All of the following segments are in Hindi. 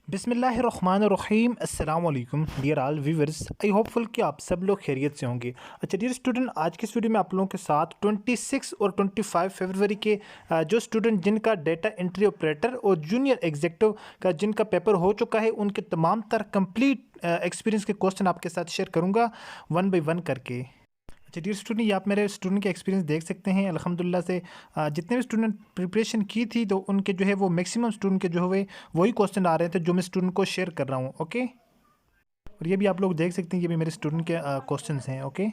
बिस्मिल्लाहिर्रहमानिर्रहीम अस्सलाम वालेकुम डियर ऑल व्यूवर्स। आई होपफुल कि आप सब लोग खैरियत से होंगे। अच्छा डियर स्टूडेंट, आज की इस वीडियो में आप लोगों के साथ 26 और 25 फरवरी के जो स्टूडेंट जिनका डेटा एंट्री ऑपरेटर और जूनियर एग्जीक्यूटिव का जिनका पेपर हो चुका है उनके तमाम तर कंप्लीट एक्सपीरियंस के क्वेश्चन आपके साथ शेयर करूँगा वन बाई वन करके। अच्छा डियर स्टूडेंट, ये आप मेरे स्टूडेंट के एक्सपीरियंस देख सकते हैं। अल्हम्दुलिल्लाह से जितने भी स्टूडेंट प्रिपरेशन की थी तो उनके जो है वो मैक्सिमम स्टूडेंट के जो हुए वही क्वेश्चन आ रहे थे जो मैं स्टूडेंट को शेयर कर रहा हूँ। ओके, और ये भी आप लोग देख सकते हैं, ये भी मेरे स्टूडेंट के क्वेश्चंस हैं। ओके,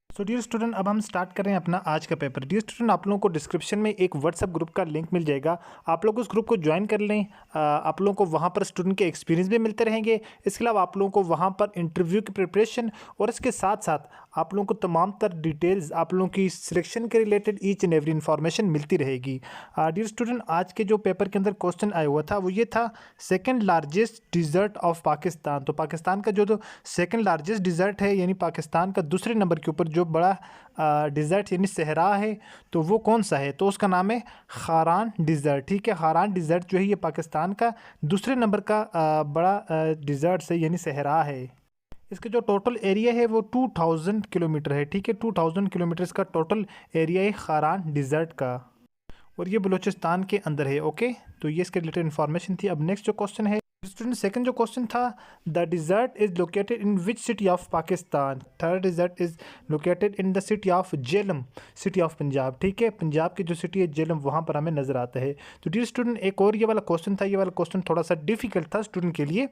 सो डियर स्टूडेंट, अब हम स्टार्ट कर रहे हैं अपना आज का पेपर। डियर स्टूडेंट, आप लोगों को डिस्क्रिप्शन में एक व्हाट्सएप ग्रुप का लिंक मिल जाएगा, आप लोग उस ग्रुप को ज्वाइन कर लें। आप लोगों को वहाँ पर स्टूडेंट के एक्सपीरियंस भी मिलते रहेंगे। इसके अलावा आप लोगों को वहाँ पर इंटरव्यू की प्रिपरेशन और इसके साथ साथ आप लोगों को तमाम तर डिटेल्स आप लोगों की सिलेक्शन के related each and every information मिलती रहेगी। डियर स्टूडेंट, आज के जो पेपर के अंदर क्वेश्चन आया हुआ था वो ये था, second largest dessert of Pakistan. तो पाकिस्तान का जो सेकंड लार्जेस्ट डिज़र्ट है, यानी पाकिस्तान का दूसरे नंबर के ऊपर जो बड़ा डिज़र्ट यानी सहरा है, तो वो कौन सा है? तो उसका नाम है खारान डिज़र्ट। ठीक है, खारान डिज़र्ट जो है ये पाकिस्तान का दूसरे नंबर का बड़ा डिज़र्ट है यानी सहरा है। इसके जो टोटल एरिया है वो 2000 किलोमीटर है। ठीक है, 2000 किलोमीटर इसका टोटल एरिया है खारान डिज़र्ट का, और ये बलूचिस्तान के अंदर है। ओके, तो ये इसके रिलेटेड इन्फॉर्मेशन थी। अब नेक्स्ट जो क्वेश्चन है स्टूडेंट, सेकंड जो क्वेश्चन था, the desert is located in which city of Pakistan? Third desert is located in the city of Jhelum, city of Punjab. ठीक है, पंजाब की जो सिटी है जेलम, वहाँ पर हमें नज़र आता है। तो डियर स्टूडेंट, एक और ये वाला क्वेश्चन था। ये वाला क्वेश्चन थोड़ा सा डिफिकल्ट था स्टूडेंट के लिए,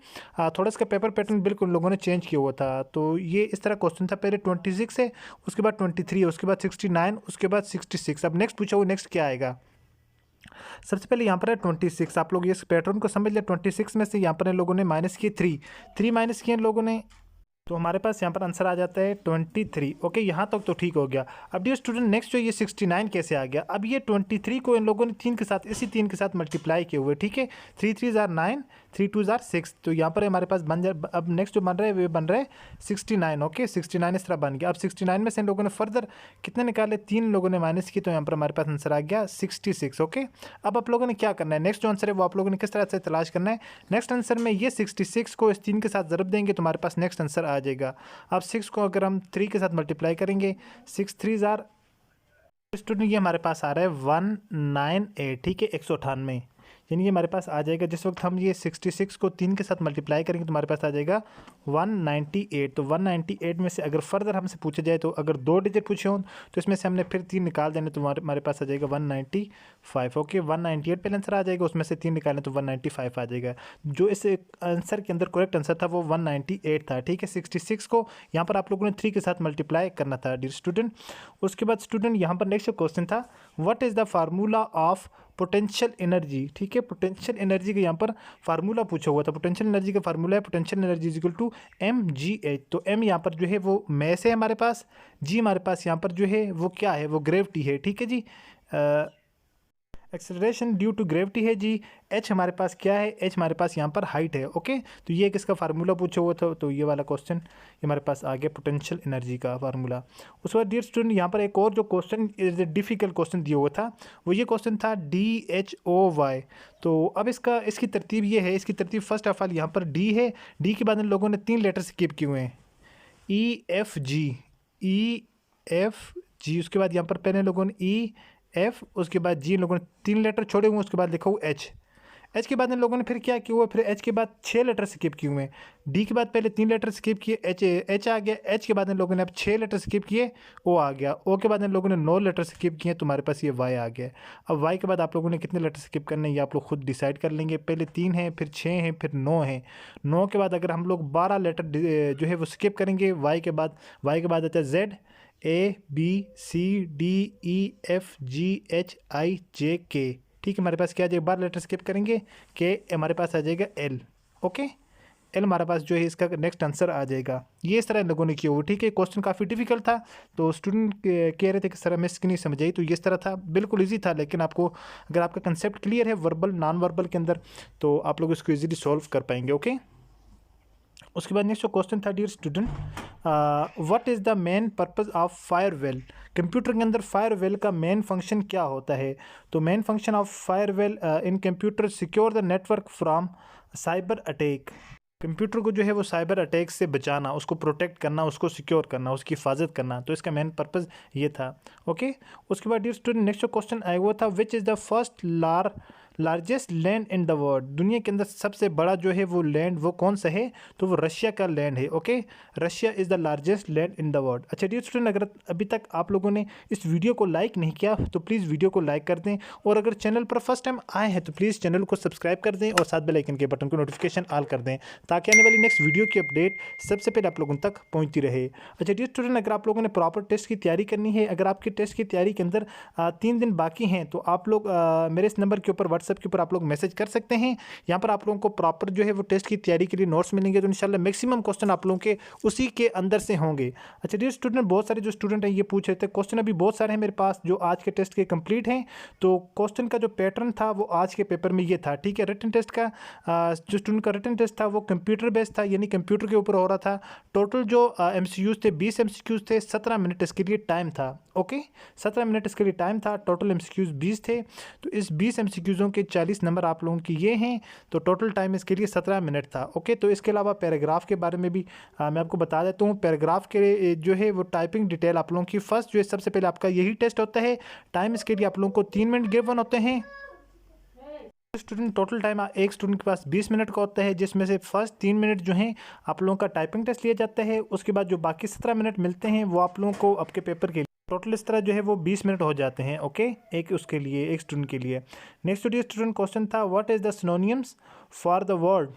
थोड़ा इसका पेपर पैटर्न बिल्कुल लोगों ने चेंज किया हुआ था। तो ये इस तरह क्वेश्चन था, पहले 26 है, उसके बाद 23 है, उसके बाद 69, उसके बाद 66। अब नेक्स्ट पूछा वो नेक्स्ट क्या आएगा? सबसे पहले यहाँ पर है 26। आप लोग ये पैटर्न को समझ लिया। 26 में से यहाँ पर लोगों ने माइनस किए 3 माइनस किए लोगों ने, तो हमारे पास यहाँ पर आंसर आ जाता है 23। ओके, यहाँ तक तो ठीक हो गया। अब डियर स्टूडेंट, नेक्स्ट जो ये 69 कैसे आ गया? अब ये 23 को इन लोगों ने 3 के साथ, इसी 3 के साथ मल्टीप्लाई किए हुए। ठीक है, 3 3 जार 9, 3 2 जार 6, तो यहाँ पर हमारे पास बन जाए। अब नेक्स्ट जो बन रहा है वो बन रहा है 69। ओके, 69 इस तरह बन गया। अब 69 में से इन लोगों ने फर्दर कितने निकाले? 3 लोगों ने माइनस की, तो यहाँ पर हमारे पास आंसर आ गया 66। ओके, अब आप लोगों ने क्या करना है? नेक्स्ट जो आंसर है वो आप लोगों ने किस तरह से तलाश करना है? नेक्स्ट आंसर में ये 66 को इस 3 के साथ ज़रब देंगे तो हमारे पास नेक्स्ट आंसर आ जाएगा। अब 6 को अगर हम 3 के साथ मल्टीप्लाई करेंगे, 6 3 जार स्टूडेंट, ये हमारे पास आ रहा है 198। ठीक है, 198, यानी ये हमारे पास आ जाएगा। जिस वक्त हम ये 66 को 3 के साथ मल्टीप्लाई करेंगे तो हमारे पास आ जाएगा 198। तो 198 में से अगर फर्दर हमसे पूछा जाए, तो अगर 2 डिजिट पूछे हों तो इसमें से हमने फिर 3 निकाल देने, तो हमारे पास आ जाएगा 195। ओके, 198 पहले आंसर आ जाएगा, उसमें से 3 निकालें तो 195 आ जाएगा। जो इस आंसर के अंदर करेक्ट आंसर था वो 198 था। ठीक है, 66 को यहाँ पर आप लोगों ने 3 के साथ मल्टीप्लाई करना था डियर स्टूडेंट। उसके बाद स्टूडेंट यहाँ पर नेक्स्ट क्वेश्चन था, what is the formula of potential energy? ठीक है, पोटेंशियल एनर्जी का यहाँ पर फार्मूला पूछा हुआ था। पोटेंशियल एनर्जी का फार्मूला है potential energy is equal to mgh। तो m यहाँ पर जो है वो मैस है हमारे पास, g हमारे पास यहाँ पर जो है वो क्या है? वो ग्रेविटी है। ठीक है जी, एक्सेलरेशन ड्यू टू ग्रेविटी है जी। h हमारे पास क्या है? h हमारे पास यहाँ पर हाइट है। ओके, तो ये किसका फार्मूला पूछा हुआ था? तो ये वाला क्वेश्चन ये हमारे पास आ गया पोटेंशियल एनर्जी का फार्मूला। उसके बाद डियर स्टूडेंट, यहाँ पर एक और जो क्वेश्चन डिफिकल्ट क्वेश्चन दिया हुआ था वो ये क्वेश्चन था DHOY। तो अब इसकी तरतीब ये है, इसकी तरतीब फर्स्ट ऑफ ऑल यहाँ पर D है, D के बाद इन लोगों ने 3 लेटर स्किप किए हुए हैं, EFG, उसके बाद यहाँ पर पहले लोगों ने EF, उसके बाद जी लोगों ने 3 लेटर छोड़े हुए, उसके बाद लिखा हुआ H के बाद इन लोगों ने फिर क्या किया हुआ? फिर H के बाद 6 लेटर स्किप किए हुए हैं। D के बाद पहले 3 लेटर स्किप किए, H आ गया। H के बाद इन लोगों ने अब 6 लेटर स्किप किए, O आ गया। O के बाद इन लोगों ने 9 लेटर स्किप किए, तो हमारे पास ये Y आ गया। अब Y के बाद आप लोगों ने कितने लेटर स्किप करने हैं ये आप लोग खुद डिसाइड कर लेंगे। पहले 3 हैं, फिर 6 हैं, फिर 9 हैं। 9 के बाद अगर हम लोग 12 लेटर जो है वो स्किप करेंगे, Y के बाद आता है Z, ABCDEFGHIJK। ठीक है, हमारे पास क्या आ जाएगा? 12 लेटर स्किप करेंगे, के हमारे पास आ जाएगा L। ओके, L हमारे पास जो है इसका नेक्स्ट आंसर आ जाएगा। ये इस तरह इन लोगों ने किया हुआ। ठीक है, क्वेश्चन काफ़ी डिफिकल्ट था, तो स्टूडेंट कह रहे थे कि सर हमें इसकी नहीं समझ आई, तो ये इस तरह था, बिल्कुल ईजी था। लेकिन आपको अगर आपका कंसेप्ट क्लियर है वर्बल नॉन वर्बल के अंदर, तो आप लोग इसको ईजिली सॉल्व कर पाएंगे। ओके, उसके बाद नेक्स्ट जो क्वेश्चन था dear student, what is the main purpose of firewall? Computer के अंदर फायरवेल का मेन फंक्शन क्या होता है? तो main function of firewall in computer secure the network from cyber attack, computer को जो है वो साइबर अटैक से बचाना, उसको प्रोटेक्ट करना, उसको सिक्योर करना, उसकी हिफाजत करना, तो इसका मेन पर्पज़ ये था। ओके, उसके बाद डियर स्टूडेंट नेक्स्ट जो क्वेश्चन आया हुआ था, which is the first largest land in the world, दुनिया के अंदर सबसे बड़ा जो है वो लैंड वो कौन सा है, तो वो रशिया का लैंड है। Okay, Russia is the largest land in the world. अच्छा डियर स्टूडेंट, अगर अभी तक आप लोगों ने इस वीडियो को लाइक नहीं किया तो प्लीज़ वीडियो को लाइक कर दें, और अगर चैनल पर फर्स्ट टाइम आए हैं तो प्लीज़ चैनल को सब्सक्राइब कर दें और साथ बेल आइकन के बटन को नोटिफिकेशन ऑल कर दें, ताकि आने वाली नेक्स्ट वीडियो की अपडेट सबसे पहले आप लोगों तक पहुंचती रहे। अच्छा डियर स्टूडेंट, अगर आप लोगों ने प्रॉपर टेस्ट की तैयारी करनी है, अगर आपके टेस्ट की तैयारी के अंदर 3 दिन बाकी हैं, तो आप लोग मेरे इस नंबर के ऊपर व्हाट्सएप के ऊपर आप लोग मैसेज कर सकते हैं। यहाँ पर आप लोगों को प्रॉपर जो है वो टेस्ट की तैयारी के लिए नोट्स मिलेंगे, तो इंशाल्लाह मैक्सिमम क्वेश्चन आप लोगों के उसी के अंदर से होंगे। अच्छा डियर स्टूडेंट, बहुत सारे जो स्टूडेंट हैं ये पूछ रहे थे, क्वेश्चन अभी बहुत सारे हैं मेरे पास जो आज के टेस्ट के कंप्लीट हैं, तो क्वेश्चन का जो पैटर्न था वो आज के पेपर में ये था। ठीक है, रिटन टेस्ट का जो स्टूडेंट का रिटन टेस्ट था वो कंप्यूटर बेस्ड था, यानी कंप्यूटर के ऊपर हो रहा था। टोटल जो MCQs थे 20 MCQs थे, 17 मिनट इसके लिए टाइम था। ओके, 17 मिनट इसके लिए टाइम था, टोटल MCQs 20 थे, तो इस 20 MCQs के 40 नंबर आप लोगों की ये हैं, तो टोटल टाइम इसके लिए 17 मिनट था। ओके, तो इसके अलावा पैराग्राफ के बारे में भी मैं आपको बता देता हूँ। पैराग्राफ के जो है वो टाइपिंग डिटेल आप लोगों की फर्स्ट जो है सबसे पहले आपका यही टेस्ट होता है। टाइम इसके लिए आप लोगों को 3 मिनट गिवन होते हैं। स्टूडेंट टोटल टाइम एक स्टूडेंट के पास 20 मिनट का होता है, जिसमें से फर्स्ट 3 मिनट जो हैं आप लोगों का टाइपिंग टेस्ट लिया जाता है। उसके बाद जो बाकी 17 मिनट मिलते हैं वो आप लोगों को आपके पेपर के लिए टोटल इस तरह जो है वो 20 मिनट हो जाते हैं। ओके, एक उसके लिए एक स्टूडेंट के लिए। नेक्स्ट स्टूडेंट क्वेश्चन था, what is the synonyms for the word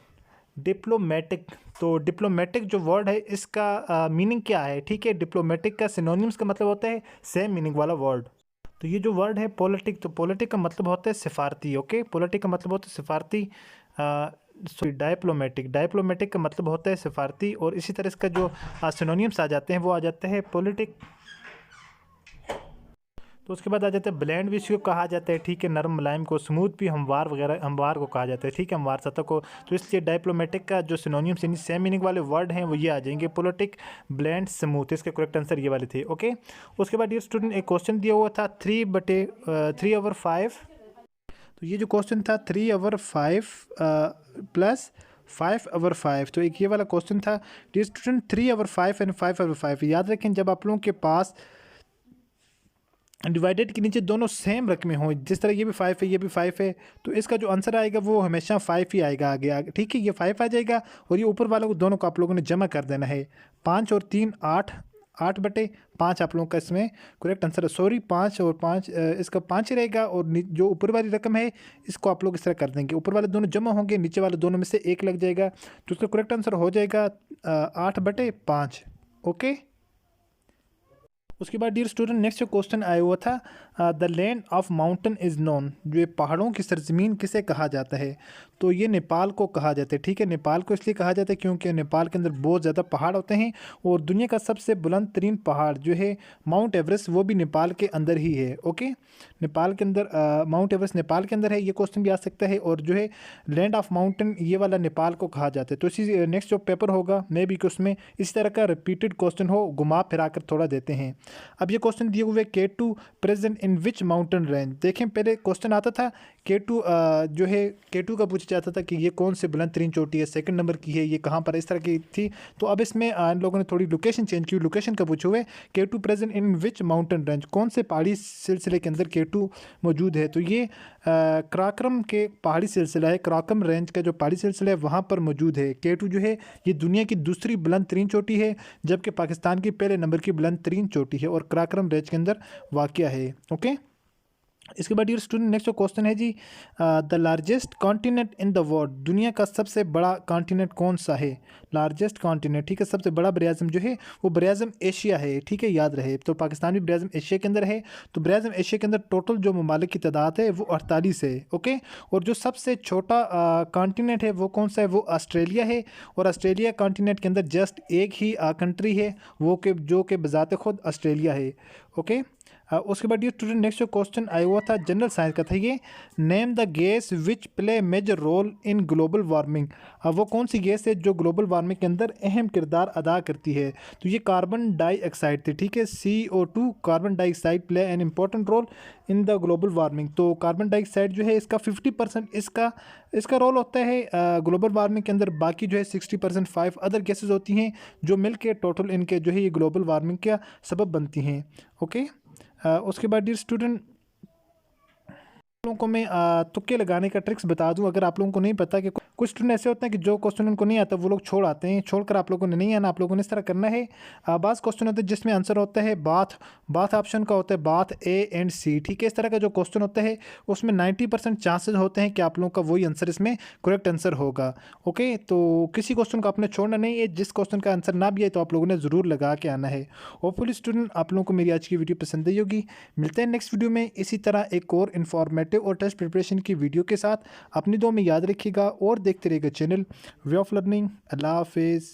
diplomatic. तो डिप्लोमेटिक जो वर्ड है इसका मीनिंग क्या है। ठीक है, डिप्लोमेटिक का सिनोनिम्स का मतलब होता है सेम मीनिंग वाला वर्ड। तो ये जो वर्ड है पॉलिटिक, तो पॉलिटिक का मतलब होता है सिफारती। ओके, पॉलिटिक का मतलब होता है सिफारती। सॉरी, डायप्लोमेटिक का मतलब होता है सिफारती, और इसी तरह इसका जो सिनोनिम्स आ जाते हैं वो आ जाते हैं पॉलिटिक। तो उसके बाद आ जाता है ब्लेंड, भी इसको कहा जाता है। ठीक है, नरम मुलायम को, स्मूथ भी हमवार वगैरह हमवार को कहा जाता है। ठीक है, हमवार सतह को। तो इसलिए डायप्लोमेटिक का जो सिनोनिम्स यानी सेम मीनिंग वाले वर्ड हैं वो ये आ जाएंगे, पॉलिटिक, ब्लेंड, स्मूथ। इसके करेक्ट आंसर ये वाले थे। ओके, उसके बाद ये स्टूडेंट एक क्वेश्चन दिया हुआ था 3/3/5। तो ये जो क्वेश्चन था 3/5 प्लस 5/5, तो एक ये वाला क्वेश्चन था। डियर स्टूडेंट 3/5 एंड 5/5 याद रखें, जब आप लोगों के पास डिवाइडेड के नीचे दोनों सेम रकमें हों, जिस तरह ये भी 5 है ये भी 5 है, तो इसका जो आंसर आएगा वो हमेशा 5 ही आएगा आगे। ठीक है, ये 5 आ जाएगा, और ये ऊपर वालों को दोनों को आप लोगों ने जमा कर देना है। 5 और 3 8, 8/5 आप लोगों का इसमें करेक्ट आंसर है। सॉरी, 5 और 5 इसका 5 ही रहेगा, और जो ऊपर वाली रकम है इसको आप लोग इस तरह कर देंगे, ऊपर वाले दोनों जमा होंगे, नीचे वाले दोनों में से एक लग जाएगा, तो उसका करेक्ट आंसर हो जाएगा 8/5। ओके, उसके बाद डियर स्टूडेंट नेक्स्ट जो क्वेश्चन आया हुआ था, the land of mountain is known, जो ये पहाड़ों की सरजमीन किसे कहा जाता है। तो ये नेपाल को कहा जाता है। ठीक है, नेपाल को इसलिए कहा जाता है क्योंकि नेपाल के अंदर बहुत ज़्यादा पहाड़ होते हैं, और दुनिया का सबसे बुलंद तरीन पहाड़ जो है माउंट एवरेस्ट वो भी नेपाल के अंदर ही है। ओके, नेपाल के अंदर माउंट एवरेस्ट नेपाल के अंदर है, ये क्वेश्चन भी आ सकता है। और जो है लैंड ऑफ माउंटेन ये वाला नेपाल को कहा जाता है। तो इसी नेक्स्ट जो पेपर होगा मे बी कि उसमें इस तरह का रिपीटेड क्वेश्चन हो, घुमा फिरा कर थोड़ा देते हैं। अब ये क्वेश्चन दिए हुए K2 present in which mountain range. देखें, पहले क्वेश्चन आता था K2 जो है K2 का पूछा जाता था कि ये कौन से बुलंद तरीन चोटी है, सेकंड नंबर की है, ये कहाँ पर, इस तरह की थी। तो अब इसमें इन लोगों ने थोड़ी लोकेशन चेंज की, लोकेशन का पूछे हुए K2 present in which mountain range, कौन से पहाड़ी सिलसिले के अंदर K2 मौजूद है। तो ये कराक्रम के पहाड़ी सिलसिला है, कराक्रम रेंज का जो पहाड़ी सिलसिला है वहाँ पर मौजूद है। K2 जो है ये दुनिया की दूसरी बुलंद तरीन चोटी है, जबकि पाकिस्तान की पहले नंबर की बुलंद तरीन चोटी है, और कराक्रम रेंज के अंदर वाक़या है। ओके, इसके बाद डियर स्टूडेंट नेक्स्ट जो क्वेश्चन है जी, the largest continent in the world, दुनिया का सबसे बड़ा कॉन्टिनेंट कौन सा है। लार्जेस्ट कॉन्टिनेंट, ठीक है, सबसे बड़ा बरआज़म जो है वो बरआज़म एशिया है। ठीक है, याद रहे, तो पाकिस्तान भी बरआज़म एशिया के अंदर है। तो बरआज़म एशिया के अंदर टोटल जो ममालिक की तादाद है वो 48 है। ओके, और जो सबसे छोटा कॉन्टिनेंट है वो कौन सा है, वो ऑस्ट्रेलिया है। और ऑस्ट्रेलिया कॉन्टिनेंट के अंदर जस्ट एक ही कंट्री है, वो के जो कि बज़ात खुद ऑस्ट्रेलिया है। ओके, उसके बाद ये स्टूडेंट नेक्स्ट जो क्वेश्चन आया हुआ था जनरल साइंस का था ये, name the gas which play major role in global warming. वो कौन सी गैस है जो ग्लोबल वार्मिंग के अंदर अहम किरदार अदा करती है। तो ये कार्बन डाइऑक्साइड थी, ठीक है, CO2 carbon dioxide play an important role in the global warming. तो कार्बन डाइऑक्साइड जो है इसका 50% इसका रोल होता है ग्लोबल वार्मिंग के अंदर। बाकी जो है 60% 5 अदर गैसेज होती हैं जो मिल के टोटल इनके जो है ये ग्लोबल वार्मिंग का सबब बनती हैं। ओके, उसके बाद डियर स्टूडेंट लोगों को मैं तुक्के लगाने का ट्रिक्स बता दूं। अगर आप लोगों को नहीं पता कि कुछ स्टूडेंट ऐसे होते हैं कि जो क्वेश्चन उनको नहीं आता वो लोग छोड़ आते हैं, छोड़कर आप लोगों ने नहीं आना, आप लोगों ने इस तरह करना है। बास क्वेश्चन होते हैं जिसमें आंसर होता है बाथ ऑप्शन का होता है बाथ A एंड C, ठीक है। इस तरह का जो क्वेश्चन होता है उसमें 90% चांसेस होते हैं कि आप लोगों का वही आंसर इसमें करेक्ट आंसर होगा। ओके, तो किसी क्वेश्चन को आपने छोड़ना नहीं है, जिस क्वेश्चन का आंसर ना भी आए तो आप लोगों ने ज़रूर लगा के आना है। होपफुली स्टूडेंट आप लोगों को मेरी आज की वीडियो पसंद आई होगी। मिलते हैं नेक्स्ट वीडियो में इसी तरह एक और इन्फॉर्मेटिव और टेस्ट प्रिपरेशन की वीडियो के साथ। अपनी दुआ में याद रखिएगा और देखते रहिएगा चैनल वे ऑफ लर्निंग। अल्लाह हाफिज़।